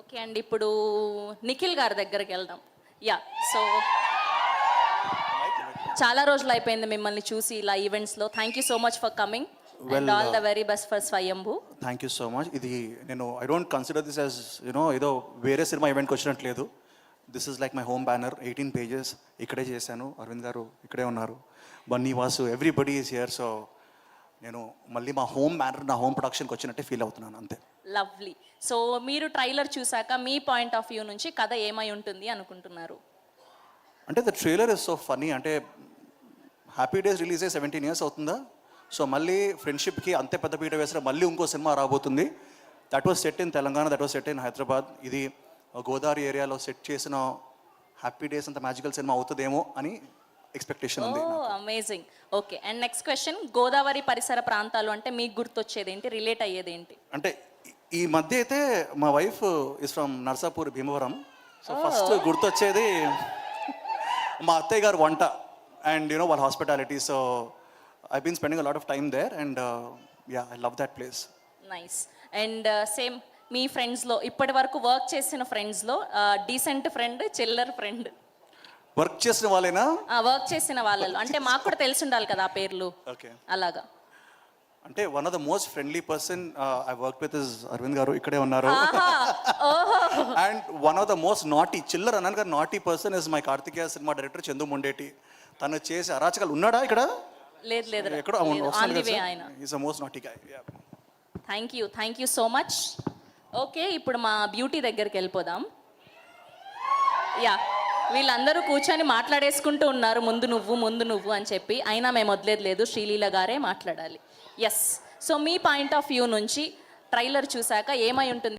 Okay అండి, ఇప్పుడు నిఖిల్ గారి దగ్గరికి వెళ్దాం. యా, సో చాలా రోజులు అయిపోయింది మిమ్మల్ని చూసి ఇలా ఈవెంట్స్లో. Thank you so much for coming and all the very best for Swayambhu. Thank you so much. ఇది నేను I don't consider this as ఏదో వేరే సినిమా ఈవెంట్కి వచ్చినట్లేదు. This is like my home banner. 18 pages ఇక్కడే చేశాను. అరవింద్ గారు ఇక్కడే ఉన్నారు, Bunny Vasu, everybody is here. So నేను మళ్ళీ మా హోమ్ బ్యానర్, నా హోమ్ ప్రొడక్షన్కి వచ్చినట్టే ఫీల్ అవుతున్నాను, అంతే. లవ్లీ. సో మీరు ట్రైలర్ చూసాక మీ పాయింట్ ఆఫ్ వ్యూ నుంచి కథ ఏమై ఉంటుంది అనుకుంటున్నారు? అంటే the trailer is so funny. అంటే హ్యాపీ డేస్ రిలీజ్ అయ్యి 17 years అవుతుందా? సో మళ్ళీ ఫ్రెండ్షిప్కి అంతే పెద్ద పీట వేసిన మళ్ళీ ఇంకో సినిమా రాబోతుంది. That was set in Telangana, that was set in Hyderabad. ఇది గోదావరి ఏరియాలో సెట్ చేసిన హ్యాపీ డేస్ అంత మ్యాజికల్ సినిమా అవుతుందేమో అని ఎక్స్పెక్టేషన్ ఉంది. Amazing. Okay, and next question, Godavari పరిసర ప్రాంతాలు అంటే మీకు గుర్తొచ్చేది ఏంటి, రిలేట్ అయ్యేది ఏంటి? అంటే ఈ మధ్య అయితే మా wife is from Narsapur, Bhimavaram. So first గుర్తొచ్చేది మా అత్తయ్య గారు వంట అండ్ వాళ్ళ hospitality. So I been spending a lot of time there and yeah, I love that place. Nice. And same మీ ఫ్రెండ్స్లో ఇప్పటి వరకు వర్క్ చేసిన ఫ్రెండ్స్లో decent friend, chiller friend? Work చేసిన వాళ్ళేనా? వర్క్ చేసిన వాళ్ళలో అంటే మాకు కూడా తెలిసి ఉండాలి కదా ఆ పేర్లు. ఓకే, అలాగా. అంటే one of the most friendly person I work with is Aravind గారు, ఇక్కడే ఉన్నారు. And one of the most naughty, chiller అన్నాను కదా, naughty person is my Karthikeya సినిమా డైరెక్టర్ చందు మొండేటి. తను చేసే అరాచకాలు ఉన్నాడా ఇక్కడ? లేదు లేదు, ఎక్కడో ఆయన. Is the most naughty guy. Thank you so much. Okay, ఇప్పుడు మా బ్యూటీ దగ్గరికి వెళ్ళిపోదాం. యా, వీళ్ళందరూ కూర్చొని మాట్లాడేసుకుంటూ ఉన్నారు, ముందు నువ్వు అని చెప్పి. అయినా మేము వదిలేదు లేదు, శ్రీలీల గారే మాట్లాడాలి. ఎస్, సో మీ పాయింట్ ఆఫ్ వ్యూ నుంచి ట్రైలర్ చూసాక ఏమై ఉంటుంది?